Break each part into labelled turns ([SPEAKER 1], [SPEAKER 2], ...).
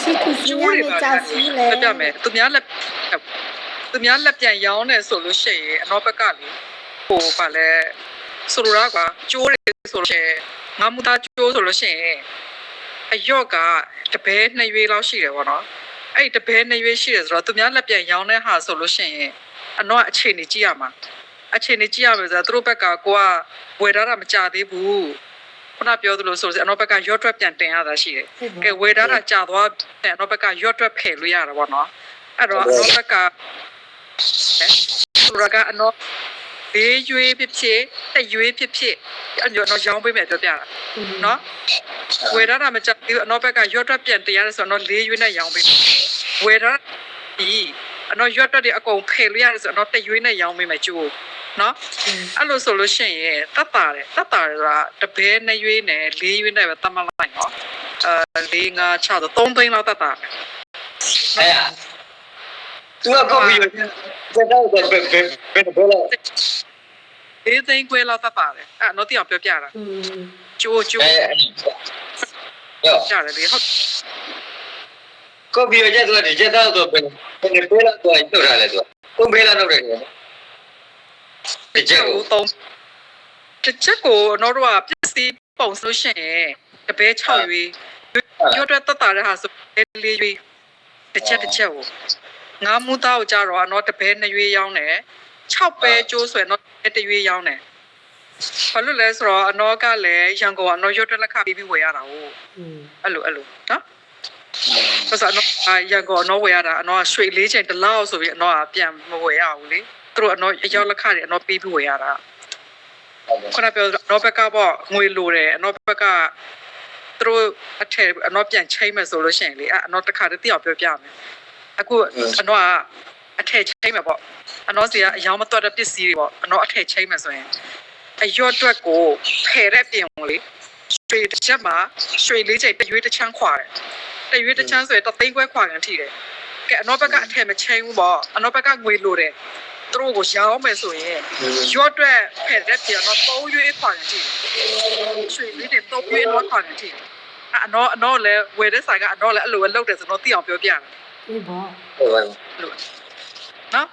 [SPEAKER 1] ရှိခုစီရနဲ့ကြာစီလေ
[SPEAKER 2] ပြမယ်သူများလက်ပြန်ရောင်းနေဆိုလို့ရှိရင်အနောက်ဘက်ကလေဟိုဗာလဲဆိုလိုတာကွာကျိုးတယ်ဆိုလို့ရှိရင်ငါမူသားကျိုးဆိုလို့ရှိရင်အယော့ကတပဲ2ရွေးလောက်ရှိတယ်ပေါ့နော်အဲ့တပဲ2ရွေးရှိတယ်ဆိုတော့သူများလက်ပြန်ရောင်းတဲ့ဟာဆိုလို့ရှိရင်အနောက်အခြေအနေကြည့်ရမှာအခြေအနေကြည့်ရမယ်ဆိုတော့သူတို့ဘက်ကကိုကဝယ်ထားတာမကြသေးဘူးခုနပြောသလိုဆိုရင်အနောက်ဘက်ကရော့ထွက်ပြန်တင်ရတာရှိတယ်ကဲဝယ်ထားတာကြာသွားတယ်အနောက်ဘက်ကရော့ထွက်ဖယ်လို့ရတာပေါ့နော်အဲ့တော့အနောက်ဘက်ကသူကအနောက်လေးရွေးဖြစ်တရွေးဖြစ်အဲ့တော့ရောင်းပေးမယ်ပြောပြတာနော်ဝယ်ထားတာမကြဘူးအနောက်ဘက်ကရော့ထွက်ပြန်တင်ရတယ်ဆိုတော့လေးရွေးနဲ့ရောင်းပေးဝယ်ထားဒီအနောက်ရော့ထွက်တွေအကုန်ဖယ်လို့ရတယ်ဆိုတော့တရွေးနဲ့ရောင်းပေးမယ်ကျိုးနော်အဲ့လိုဆိုလို့ရှိရင်တတ်တာဆိုတာတပဲ2ရွေးနဲ့4ရွေးနဲ့ပဲတတ်မှတ်လိုက်နော်4 5 6 3သိန်းလောက်တတ်တာ
[SPEAKER 3] အဲ့ဒါသူကကောက်ပြီးတော့ဘယ်တော့ဘယ်
[SPEAKER 2] 4သိန်းခွဲလောက်တတ်ပါတယ်အဲ့တော့တရားပြောပြတာကျိုးကြားတယ်လေဟုတ်
[SPEAKER 3] ကောက်ပြီးရတဲ့ဒီချက်တော့ဘယ်လောက်တော့ထုတ်ထားလဲသူကဘယ်လောက်လုပ်တယ်တချက်ကို
[SPEAKER 2] တော့ပစ္စည်းပုံဆိုရှင်တပဲ6ရွေးရွတ်တတ်တာတဲ့ဟာဆို4ရွေးတစ်ချက်ကိုငါမူသားကိုကြတော့တော့တပဲ2ရွေးရောင်းတယ်6ပဲကျိုးဆိုရင်တော့1ရွေးရောင်းတယ်ဘာလို့လဲဆိုတော့အနောကလည်းရန်ကုန်ကအနောရွတ်လက်ခပြီးဝယ်ရတာဟုတ်အဲ့လိုနော်ဆိုတော့ရန်ကုန်အနောဝယ်ရတာအနောရွှေ4ချိန်တလောက်ဆိုပြီးအနောကပြန်မဝယ်ရဘူးလေသူတို့အနောအရောက်လက်ခတွေအနောပြီးဝယ်ရတာခုနပြောအနောဘက်ကပေါ့ငွေလိုတယ်အနောဘက်ကသူတို့အထက်အနောပြန်ချိန်မယ်ဆိုလို့ရှိရင်လေအနောတစ်ခါတည်းပြောပြမယ်အခုအနောကအထက်ချိန်မယ်ပေါ့အနောစီကအယောင်မတော်တဲ့ပစ္စည်းတွေပေါ့အနောအထက်ချိန်မယ်ဆိုရင်အယောအတွက်ကိုဖယ်တဲ့ပြင်ဝင်လေရွှေတစ်ချက်မှာရွှေ4ချိန်တရွေးတစ်ချမ်းခွာတယ်တရွေးတစ်ချမ်းဆိုရင်3သိန်းခွဲခွာကန်ထိတယ်ကဲအနောဘက်ကအထက်မချိန်ဘူးပေါ့အနောဘက်ကငွေလိုတယ်သူတို့ကိုရောင်းမယ်ဆိုရင်ရွတ်အတွက်ဖယ်တဲ့ပြင်တော့3ရွေးခွာကန်ထိတယ်ရွှေလေးတွေ3ရွေးတော့ခွာကန်ထိတယ်အနောလည်းဝယ်တဲ့ဆိုင်ကအနောလည်းအဲ့လိုပဲလုပ်တယ်ဆိုတော့သိအောင်ပြောပြတယ်
[SPEAKER 1] အေးပါ
[SPEAKER 2] လို့နော်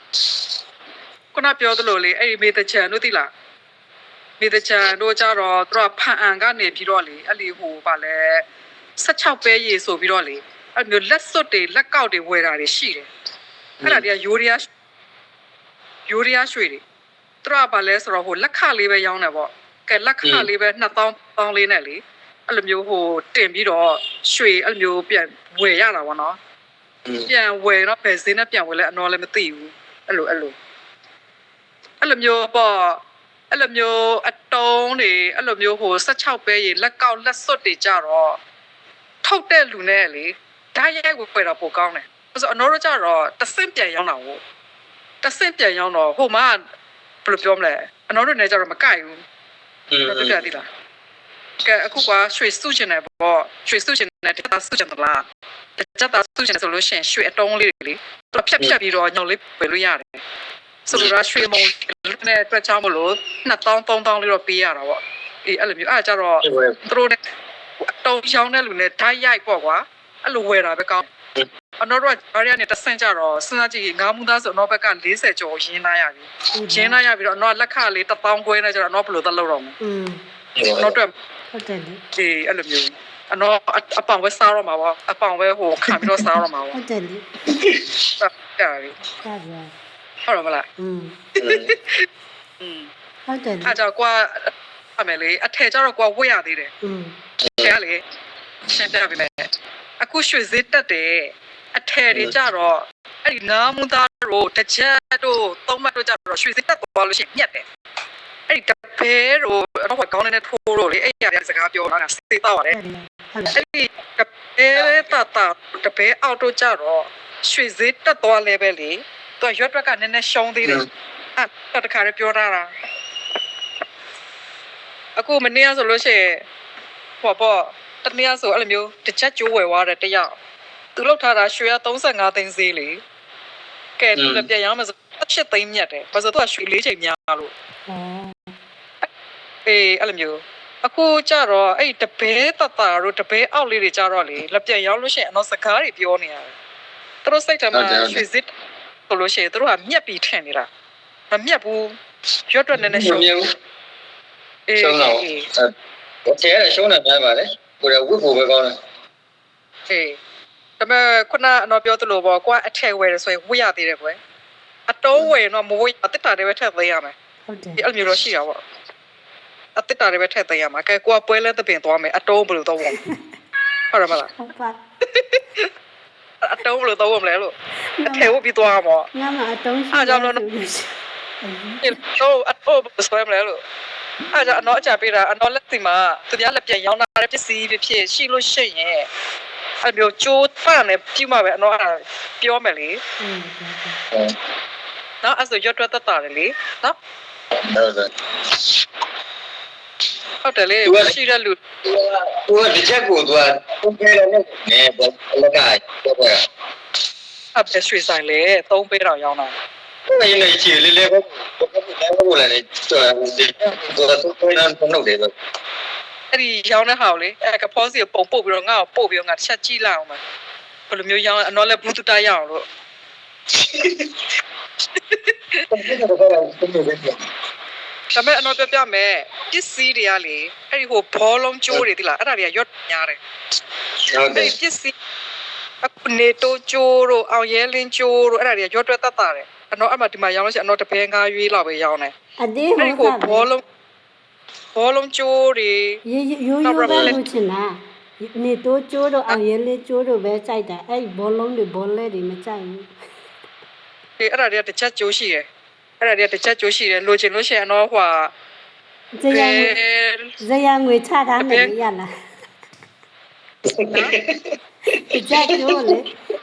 [SPEAKER 2] ခုနပြောသလိုလေအဲ့ဒီမေတချန်တို့သိလားမေတချန်တို့ကြတော့သူကဖန်အန်ကနေပြီးတော့လေအဲ့ဒီဟိုဗာလဲ16ပဲရေဆိုပြီးတော့လေအဲ့မျိုးလက်စွပ်တွေလက်ကောက်တွေဝယ်တာတွေရှိတယ်အဲ့ဒါတွေကယူရီးယားရွှေတွေသူကဗာလဲဆိုတော့ဟိုလက်ခလေးပဲရောင်းတယ်ပေါ့ကဲလက်ခလေးပဲ2000လေးနဲ့လေအဲ့လိုမျိုးဟိုတင်ပြီးတော့ရွှေအဲ့လိုမျိုးပြန်ဝယ်ရတာပေါ့နော်ပြန်ဝယ်တော့ဘယ်စင်းနဲ့ပြန်ဝယ်လဲအနော်လည်းမသိဘူးအဲ့လိုမျိုးပေါ့အဲ့လိုမျိုးအတုံးတွေအဲ့လိုမျိုးဟို16ပဲရေလက်ကောက်လက်စွပ်တွေကြတော့ထုတ်တဲ့လူနဲ့လေဓာတ်ရိုက်ကိုဖွဲ့တာပိုကောင်းတယ်ဆိုတော့အနော်တို့ကြတော့တဆင့်ပြန်ရောင်းတာဟုတ်တဆင့်ပြန်ရောင်းတော့ဟိုမှာဘယ်လိုပြောမလဲအနော်တို့နဲ့ကြတော့မကိုက်ဘူးဟုတ်ကဲ့ဒီလားကဲအခုကရွှေစုချင်တယ်ပေါ့ရွှေစုချင်တယ်တက်တာစုချင်သလားတက်တာစုချင်တယ်ဆိုလို့ရှိရင်ရွှေအတုံးလေးတွေလေသူဖြတ်ပြီးတော့ညောင်လေးဝယ်လို့ရတယ်ဆိုတော့ရွှေမုံနဲ့အတွက်ချောင်းမလို့2000 3000လေးတော့ပေးရတာပေါ့အေးအဲ့လိုမျိုးအဲ့ဒါကြတော့သူတို့နဲ့အတုံးရောင်းတဲ့လူနဲ့ဓာတ်ရိုက်ပေါ့ကွာအဲ့လိုဝယ်တာပဲကောင်းအနော်တို့ကဘာရီကနေတဆင့်ကြတော့စဉ်းစားကြည့်ငါးမူသားဆိုအနော်ဘက်က40ကျော်ရင်းလာရပြီရင်းလာရပြီးတော့အနော်လက်ခလေး1000ခွဲနဲ့ကျတော့အနော်ဘယ်လိုသက်လုပ်တော့မလဲအနော်တို့
[SPEAKER 1] ဟုတ်တယ်လေ
[SPEAKER 2] အေးအဲ့လိုမျိုးအနော်အပောင်ပဲစားတော့မှာပေါ့အပောင်ပဲဟိုခံပြီးတော့စားတော့မှာပေါ့
[SPEAKER 1] ဟုတ်တယ်လေ
[SPEAKER 2] တာပြီ
[SPEAKER 1] ဟုတ်
[SPEAKER 2] မလား
[SPEAKER 1] ဟုတ်တယ်
[SPEAKER 2] အဲ့ကြောင့်ကွာအမေလေးအထက်ကျတော့ကွာဝတ်ရသေးတယ်ထဲကလေရှင်းပြပေးမယ်အခုရွှေဈေးတက်တယ်အထက်တွေကြတော့အဲ့ဒီငါးမူသားတို့တကြက်တို့သုံးမတ်တို့ကြတော့ရွှေဈေးတက်သွားလို့ရှိရင်ညက်တယ်အဲ့ဒီတပဲတို့တော့ကောင်းနေတဲ့ထိုးတို့လေအဲ့ရတဲ့စကားပြောတာစေးတော့ရတယ်အဲ့ဒီတပဲတပဲအောက်တို့ကြတော့ရွှေဈေးတက်သွားလဲပဲလေသူရွက်တွက်ကနည်းနည်းရှုံးသေးတယ်အဲ့တခါလည်းပြောတာအခုမနေ့ကဆိုလို့ရှိရင်ဟောပေါ့တနေ့ကဆိုအဲ့လိုမျိုးတစ်ချက်ကျိုးဝယ်သွားတယ်တယောက်သူလောက်ထားတာရွှေက35သိန်းဈေးလေကဲသူလည်းပြန်ရအောင်ဆို7သိန်းမြတ်တယ်ဘာလို့သူကရွှေ4ချိန်များလို့အေးအဲ့လိုမျိုး အခုကြတော့အဲ့တပဲတတာတို့တပဲအောက်လေးတွေကြတော့လေလက်ပြန်ရောက်လို့ရှိရင်အတော့စကားတွေပြောနေရတယ်သူတို့စိတ်ထဲမှာရွှေစစ်ဆိုလို့ရှိရင်သူတို့ကမြက်ပြီးထင်နေတာမမြက်ဘူးရွတ်တွက်နေနေရှုံးအေး
[SPEAKER 3] ရှုံးတော့ကျေရရှုံးနေများပါလေကိုယ်ကဝတ်ဖို့ပဲကောင်းတယ်
[SPEAKER 2] အေးဒါပေမဲ့ခုနကတော့ပြောသလိုပေါ့ကွာအထက်ဝယ်ရဆိုရင်ဝတ်ရသေးတယ်ကွယ်အတုံးဝယ်တော့မဝတ်အတစ်တာတွေပဲထည့်သေးရမယ်
[SPEAKER 1] ဟုတ်တယ်
[SPEAKER 2] ဒီအဲ့လိုမျိုးတော့ရှိတာပေါ့အတစ်တာတွေပဲထည့်သေးရမှာကဲကိုကပွဲလဲသပင်သွားမယ်အတုံးဘယ်လိုတော့ဝတ်ဟုတ်တယ်မလား
[SPEAKER 1] ဟုတ်ပါ
[SPEAKER 2] အတုံးဘယ်လိုတော့ဝတ်မလဲလို့အထက်ဝတ်ပြီးသွားမှာ
[SPEAKER 1] ငါမအတုံးရှိ
[SPEAKER 2] အားကြောင့်လို့
[SPEAKER 1] လို့
[SPEAKER 2] တော့အတော့ဆွဲမလဲလို့အားကြောင့်အတော့အကြပေးတာအတော့လက်စီမှာသူများလက်ပြန်ရောင်းတာပစ္စည်းဖြစ်ရှိလို့ရှိရင်အဲ့မျိုးကြိုးပန့်နေပြီးမှပဲအတော့ပြောမယ်လေနော်အဲ့ဆိုရွတ်တွက်တတ်တာလေနော်
[SPEAKER 3] ဟုတ်တယ်
[SPEAKER 2] ဟုတ်တယ်လေရှိတဲ့လူ
[SPEAKER 3] သူကတစ်ချက်ကိုသူကပုံပြရနေတယ်လက်ကတော့
[SPEAKER 2] အပ်ရွှေဆိုင်လေ3ပေးတော့ရောင်းတာ
[SPEAKER 3] အဲ့ဒီလေချီလေးလေးပေါ့ဘာလဲဒီတော့သူကတော့နှုတ်တယ်ဆို
[SPEAKER 2] အဲ့ဒီရောင်းတဲ့ဟာကိုလေအဲ့ကဖောစီကိုပုံပုတ်ပြီးတော့ငါ့ကိုပို့ပြီးတော့ငါတစ်ချက်ကြည့်လိုက်အောင်မယ်ဘယ်လိုမျိုးရောင်းအတော့လည်းဘူးတူတရအောင်လို့ဒါပေမဲ့အတော့ပြမယ်ပစ္စည်းတွေကလေအဲ့ဒီဟိုဘောလုံးကျိုးတွေတိလားအဲ့ဒါတွေကရွတ်ညားတယ်
[SPEAKER 3] ဟုတ်တယ်
[SPEAKER 2] အဲ့ဒီပစ္စည်းအခုနေတိုးကျိုးတို့အောင်ရဲလင်းကျိုးတို့အဲ့ဒါတွေကရွတ်တွက်တတ်တာတယ်အတော့အမှဒီမှာရောင်းလို့ရှိရင်အတော့တပဲငါးရွေးလောက်ပဲရောင်းတယ်
[SPEAKER 1] အသေး
[SPEAKER 2] အဲ့ဒီ
[SPEAKER 1] ဟို
[SPEAKER 2] ကိုဘောလုံးကျိုးတွေ
[SPEAKER 1] ရိုးရိုးပဲလို့ချင်တာနေတိုးကျိုးတော့အောင်ရဲလေးကျိုးတော့ပဲကြိုက်တာအဲ့ဘောလုံးတွေဘောလဲတွေမကြိုက်ဘူး
[SPEAKER 2] ဒီအဲ့ဒါတွေကတစ်ချက်ကျိုးရှိတယ်အဲ့ဒါတွေကတစ်ချက်ကျိုးရှိတယ်လိုချင်လို့ရှိရင်တော့ဟို
[SPEAKER 1] ဇယံငွေချထားမယ်ရလားတကြကျိုးလေ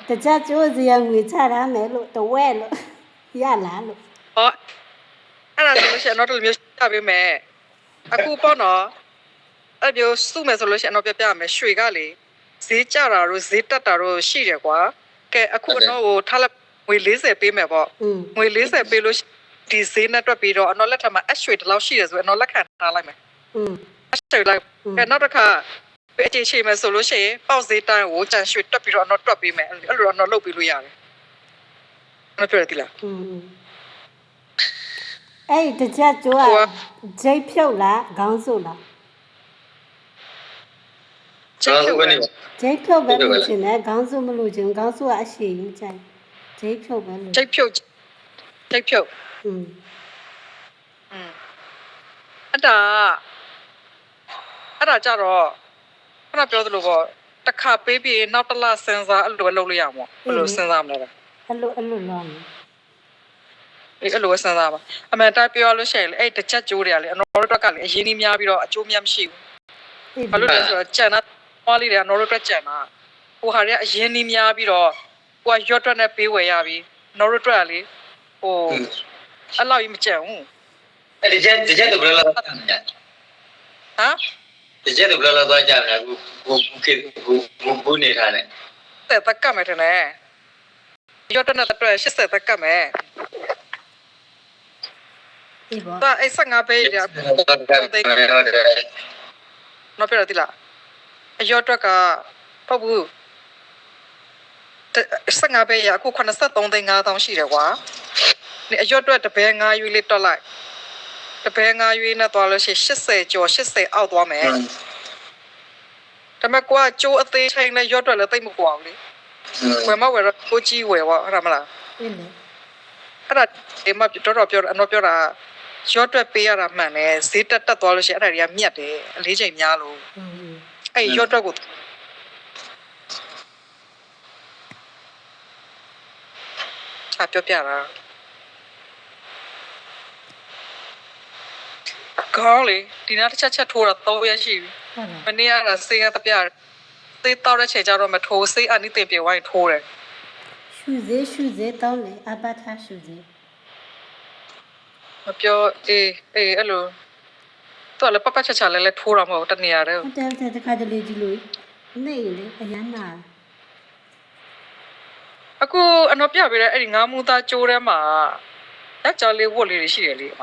[SPEAKER 1] တကြကျိုးဇယံငွေချထားမယ်လို့တဝဲလို့ရလားလို့
[SPEAKER 2] ဟောအဲ့ဒါဆိုလို့ရှိရင်တော့ဒီလိုမျိုးပြပေးမယ်အခုပေါ့နော်အဲ့မျိုးစုမယ်ဆိုလို့ရှိရင်တော့ပြမယ်ရွှေကလေဈေးကြတာတို့ဈေးတက်တာတို့ရှိတယ်ကွာကဲအခုတော့ဟိုထားလက်ငွေ40ပေးမယ်ပေါ့ငွေ40ပေးလို့ဒီဈေးနဲ့တွက်ပြီးတော့အနော်လက်ထက်မှာအရွှေတလောက်ရှိတယ်ဆိုရင်အနော်လက်ခံထားလိုက်မယ်အရွှေလိုက်ကဲနောက်တစ်ခါအချင်းချင်းမယ်ဆိုလို့ရှိရင်ပေါက်ဈေးတိုင်းကိုကြံရွှေတွက်ပြီးတော့အနော်တွက်ပေးမယ်အဲ့လိုအနော်လုပ်ပေးလို့ရတယ်မပြောရသေးလား
[SPEAKER 1] အဲ့တကြကျိုးကဂျိတ်ဖြုတ်လားခေါင်းစုပ်လား
[SPEAKER 2] ကျင်းလို့ပဲ
[SPEAKER 1] ဂျိတ်ဖြုတ်ပဲလို့ရှင်တယ်ခေါင်းစုပ်မလို့ရှင်ခေါင်းစုပ်ကအရှိကြီးကြိုက်ဂျိတ်ဖြုတ်ပဲလို့
[SPEAKER 2] ကျိတ်ဖြုတ်
[SPEAKER 1] อืม
[SPEAKER 2] အဲ့ဒါကြတော့ခဏပြောသလိုပေါ့တစ်ခါပေးပြီးနောက်တစ်လစဉ်းစားအဲ့လိုပဲလုပ်လို့ရမှာဘယ်လိုစဉ်းစားမလဲ
[SPEAKER 1] အဲ့လိုလောမယ်
[SPEAKER 2] အဲ့လိုပဲစဉ်းစားပါအမှန်တိုင်းပြောလို့ရှိရင်လေအဲ့တစ်ချက်ကျိုးတွေကလေအနော်တို့ကလည်းအရင်ကြီးများပြီးတော့အကျိုးများမရှိဘူးဘာလို့လဲဆိုတော့ကြံတာဟောလေးတွေအနော်တို့ကကြံတာဟိုဟာတွေကအရင်ကြီးများပြီးတော့ဟိုကရွတ်တွက်နဲ့ပေးဝယ်ရပြီနော်တို့ကလေဟိုအဲ့လောက်ကြီးမကြံဘူး
[SPEAKER 3] အဲ့ဒီချက်တော့ဘယ်လိုလဲဟမ်ဒီချက်တော့ဘယ်လိုလဲသွားကြလဲကိုနေထားတယ်
[SPEAKER 2] แต่ตะกะမယ်ထင်တယ်ရွတ်တွက်နဲ့တွက်80တက်ကမယ်
[SPEAKER 1] အေးပေါ့
[SPEAKER 2] ဒါအဲ့15ပေးရနော်ပြရတိလားအရွတ်တွက်ကပေါ့ဘူး15ပေးရအခု83သိန်း5000ရှိတယ်ကွာဒီအရွတ်တွက်တပဲ9ရွေးလေးတွက်လိုက်တပဲ9ရွေးနဲ့သွားလို့ရှိရင်80ကျော်80အောက်သွားမယ်ဒါပေမဲ့ကွာကျိုးအသေးချိန်နဲ့ရွတ်တွက်လည်းသိမ့်မကွာဘူးလေဝယ်မဝယ်တော့ကိုကြီးဝယ်ပေါ့ဟုတ်တယ်မလား
[SPEAKER 1] အေးလေ
[SPEAKER 2] အဲ့ဒါဒီမှာတော်ပြောအနော်ပြောတာရော့တွက်ပေးရတာမှန်တယ်ဈေးတက်သွားလို့ရှိရင်အဲ့ဒါတွေကမြတ်တယ်အလေးချိန်များလို့အဲ့ရော့တွက်ကိုပြောပြတာကောင်းလေဒီနားတစ်ချက်ထိုးတာ3ရက်ရှိပြီမနေ့ကစေးရတပြစေးတောက်တဲ့ချိန်ကျတော့မထိုးစေးအနိတင်ပြေဝိုင်းထိုးတယ်
[SPEAKER 1] ရှူစေးတောင်းလေအပတ်ထားရှူစေး
[SPEAKER 2] မပြောအေးအဲ့လိုတော့လည်းပပချာချာလဲထိုးတာမဟုတ်တနေရတယ်
[SPEAKER 1] ဟုတ်တယ်တခါတလေကြည့်လို့နေလေအရန်နာ
[SPEAKER 2] အခုအနော်ပြပေးတဲ့အဲ့ဒီငါးမူသားကျိုးထဲမှာလက်ကြော်လေးဝတ်လေးတွေရှိတယ်လေအမ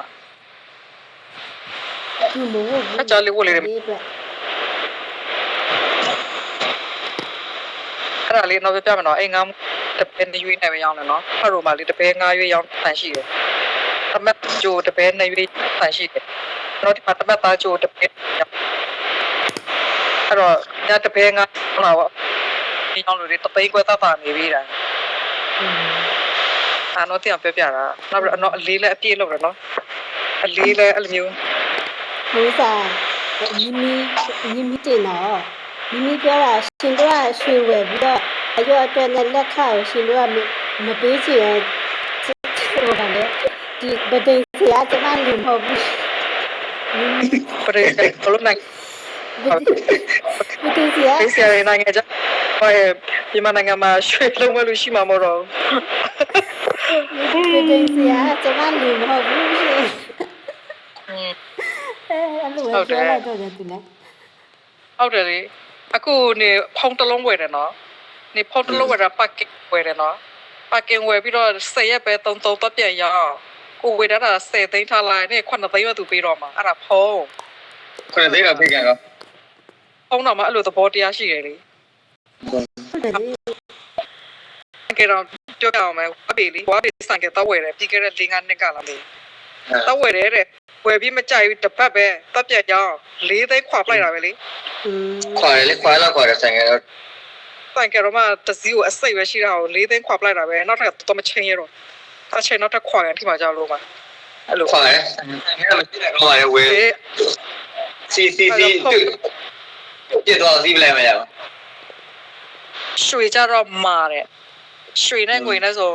[SPEAKER 1] သူမဟုတ်ဘူး
[SPEAKER 2] အချာလေးဝတ်လေး
[SPEAKER 1] ဒီအတွက်
[SPEAKER 2] အဲ့ဒါလေးတော့ပြမယ်နော်အိမ်ငါတပည့်နေရွေးနေပဲရောင်းတယ်နော်အဲ့လိုမှလေးတပည့်ငါရွေးရောင်းဆန်ရှိတယ်တမက်ကြိုတပည့်နေရွေးဆန်ရှိတယ်တော့ဒီမှာတမက်သားကြိုတပည့်အဲ့တော့ညတပည့်ငါဟောတော့ဒီကြောင့်လို့တပိတ်ကွက်သားပါနေပြီတာအဲ့တော့တရားပြပြတာနောက်ပြီးတော့အလေးလည်းအပြည့်လောက်တယ်နော်အလေးလည်းအဲ့လိုမျိုး
[SPEAKER 1] ဟိုစားမီမီတင်တော့မီမီပြောတာရှင်တို့ကရွှေဝယ်ပြီးတော့အရွက်အတွက်နဲ့လက်ခါကိုရှင်တို့ကမပေးချင်ရင်ဟိုကလည်းဒီဗဒိန်ဆရာကျမလူမဟုတ်ဘူး
[SPEAKER 2] ပရိသေဘလုံးနိုင်
[SPEAKER 1] ဗဒိန်ဆရာ
[SPEAKER 2] ဆရာနိုင်ငံကြဟိုဒီမှာနိုင်ငံမှာရွှေလုံးဝလို့ရှိမှာမဟုတ်တော့
[SPEAKER 1] ဗဒိန်ဆရာကျမလူမဟုတ်ဘူးရှင် အဲ့လိုပဲပြောလိုက်တော့တယ်သူလည်း
[SPEAKER 2] ဟုတ်တယ်လေအခုနေဖုံးတစ်လုံးဝယ်တယ်နော်နေဖုံးတစ်လုံးဝယ်တာပတ်ကင်ဝယ်တယ်နော်ပတ်ကင်ဝယ်ပြီးတော့10ရက်ပဲ33တော့ပြန်ရအောင်ကိုဝယ်တာ10သိန်းထားလိုက်နေ9သိန်းပဲသူပေးတော့မှာအဲ့ဒါဖုံး
[SPEAKER 3] ခွင့်သေးတာဖိတ်ကန်တော့
[SPEAKER 2] ဖုံးတော့မှအဲ့လိုသဘောတရားရှိတယ်လေ
[SPEAKER 1] ဟုတ်တယ်လေ
[SPEAKER 2] ကဲတော့ပြောပြအောင်မယ်ဝါပေလေဝါပေဆိုင်ကတော့ဝယ်တယ်ပြီးခဲ့တဲ့၄-၅နှစ်ကလာလေတော့ဝယ်တယ်တဲ့ဝယ်ပြီးမကြိုက်ဘူးတစ်ပတ်ပဲတက်ပြတ်ကြောင်း4သိန်းခွာပလိုက်တာပဲလေ
[SPEAKER 3] ခွာလေခွာတော့ခွာတယ်ဆိုင်ကတော့
[SPEAKER 2] ဆိုင်ကတော့မှတစည်းကိုအစိတ်ပဲရှိတာကို4သိန်းခွာပလိုက်တာပဲနောက်ထပ်တော့မချင်းရတော့အချင်းနောက်ထပ်ခွာရင်ထိမှကြောက်လို့ပါအဲ့လို
[SPEAKER 3] ခွာတယ်ဆိုင်ကတော့မရှိတဲ့ကောင်းပါလေဝယ်စီပြတော့စီးပလိုက်မရဘူး
[SPEAKER 2] ရွှေကြတော့မာတယ်ရွှေနဲ့ငွေနဲ့ဆို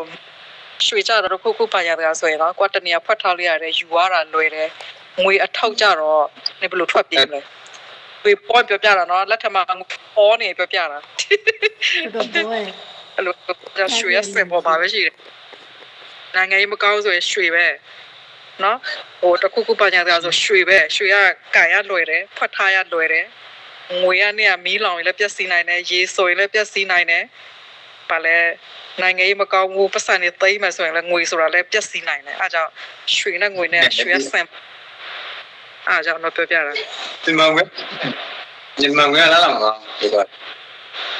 [SPEAKER 2] ရွှေကြတော့ခုပါရတယ်ဆိုရင်တော့ကွာတနေရာဖတ်ထားလိုက်ရတယ်ယူရတာလွယ်တယ်ငွေအထောက်ကြတော့နေဘယ်လိုထွက်ပြေးမလဲဝေpoint ပြောပြတာနော်လက်ထမပေါ်နေပြောပြတာ
[SPEAKER 1] တော့ဘောရဲ့
[SPEAKER 2] အဲ့လိုရွှေရစင်ပေါ်မှာပဲရှိတယ်နိုင်ငံရေးမကောင်းဆိုရင်ရွှေပဲနော်ဟိုတခုပါရတယ်ဆိုရွှေပဲရွှေကကန်ရလွယ်တယ်ဖတ်ထားရလွယ်တယ်ငွေရနဲ့မီးလောင်ရင်လည်းပျက်စီးနိုင်တယ်ရေဆိုရင်လည်းပျက်စီးနိုင်တယ်ပါလဲနိုင်ငံရေးမကောင်းဘူးပတ်စံနေသိမ်းမယ်ဆိုရင်လည်းငွေဆိုတာလည်းပျက်စီးနိုင်တယ်အဲကြောင့်ရွှေနဲ့ငွေနဲ့ရွှေရစင်အဲကြောင့်တော့ပြောပြတာ
[SPEAKER 3] ဒီမှာဝယ်ဒီမှာဝယ်လာလားဒီက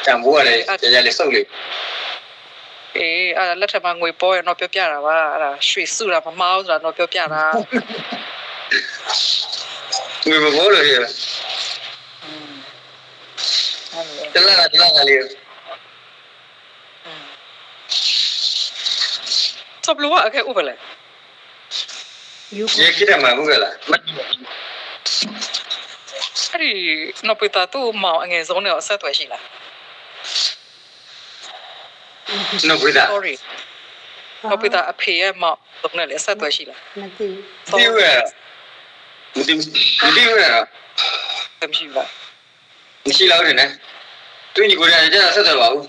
[SPEAKER 3] တံပိုးရတယ်ကြကြလေးစုပ်လေး
[SPEAKER 2] အေးအဲ့လက်ထမငွေပေါ်ရင်တော့ပြောပြတာပါအဲ့ဒါရွှေစုတာမမားဘူးဆိုတာတော့ပြောပြတာ
[SPEAKER 3] ငွေမပေါ်လို့ရတလားလေး
[SPEAKER 2] စပလိုကအခဲဥပလဲ
[SPEAKER 1] ယူ
[SPEAKER 3] ရေခိတယ်မှာဘူးကလား
[SPEAKER 2] အဲ့ဒီနော်ပတာသူ့မောင်အငယ်ဆုံးနဲ့အဆက်အသွယ်ရှိလား
[SPEAKER 3] နော်ဝိဒါ
[SPEAKER 2] sorry နော်ပတာအဖေရဲ့မောင်ဆုံးနဲ့လည်းအဆက်အသွယ်ရှိလား
[SPEAKER 1] မသိ
[SPEAKER 3] ဒီဝဲဒီဝဲ
[SPEAKER 2] မရှိဘူးလား
[SPEAKER 3] မရှိတော့တယ်နော်သူညီကိုရကြဆက်တယ်ပါဘူး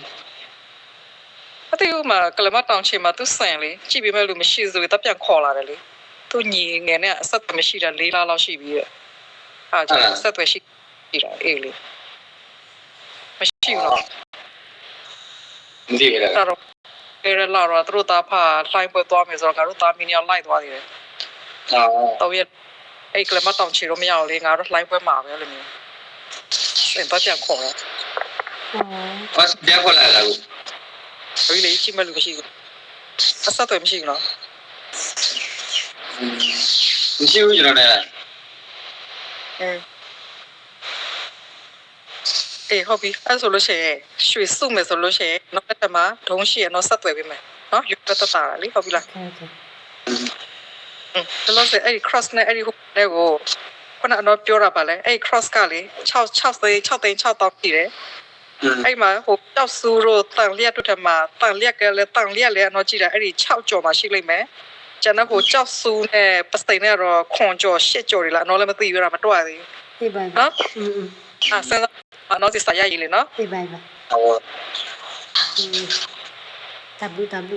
[SPEAKER 2] အတေဦးမှာကလမတောင်ချေမှာသူဆန်လေကြည့်ပြီးမဲ့လူမရှိဆိုရင်တပြန်ခေါ်လာတယ်လေသူညီငယ်နဲ့အဆက်အသွယ်မရှိတာ၄လလောက်ရှိပြီရဲ့အားကြောင့်အဆက်အသွယ်ရှိတာအေးလေမရှိဘူးနော်
[SPEAKER 3] မသိဘူးလား
[SPEAKER 2] အဲ့တော့အဲ့ဒါလာတော့သူတို့သားဖာလှိုင်းပွဲသွားမယ်ဆိုတော့ငါတို့သားမင်းရောက်လိုက်သွားသေးတယ် တော့ရအဲ့ကလမတောင်ချီတော့မရအောင်လေငါတို့လှိုင်းပွဲမှာပဲလို့မျိုးစင်တော့ပြန်ခေါ်တော့
[SPEAKER 3] ဘာစတဲ့ခေါ်လာလား
[SPEAKER 2] ဒီလေချိမလူမရှိဘူးအဆက်တော့မရှိဘူးနော်
[SPEAKER 3] မရှိဘူးကျွန်တော်လည်း
[SPEAKER 2] အေးဟုတ်ပြီအဲ့ဆိုလို့ရှိရင်ရွှေစုမယ်ဆိုလို့ရှိရင်နောက်တစ်မှာဒုံးရှိရတော့ဆက်သွယ်ပေးမယ်နော်ယူတတ်တာလေဟုတ်ပြီလား
[SPEAKER 1] ဟုတ်ကဲ့
[SPEAKER 2] ဒါလို့ဆိုအဲ့ဒီ cross နဲ့အဲ့ဒီဟိုနဲ့ကိုခုနကတော့ပြောတာပါလေအဲ့ cross ကလေ6သိန်း6တောင်းပြီတယ်အဲ့မှာဟိုတောက်ဆူရိုတန်လျက်တို့ထမှာတန်လျက်ကလည်းတန်လျက်လည်းအတော့ကြည့်တာအဲ့ဒီ6ကြော်မှာရှိလိမ့်မယ်ကျန်တဲ့ဟိုကြောက်ဆူနဲ့ပစတိန်နဲ့တော့ခွန်ကြော်8ကြော်တွေလားအတော့လည်းမသိဘူးလားမတွက်သေး
[SPEAKER 1] ဒီပါ
[SPEAKER 2] ဘူးနော်ဆန်းအတော့ဒီစရရည်လေနော်
[SPEAKER 1] ဒီပါ
[SPEAKER 3] ဟော
[SPEAKER 1] တဘူ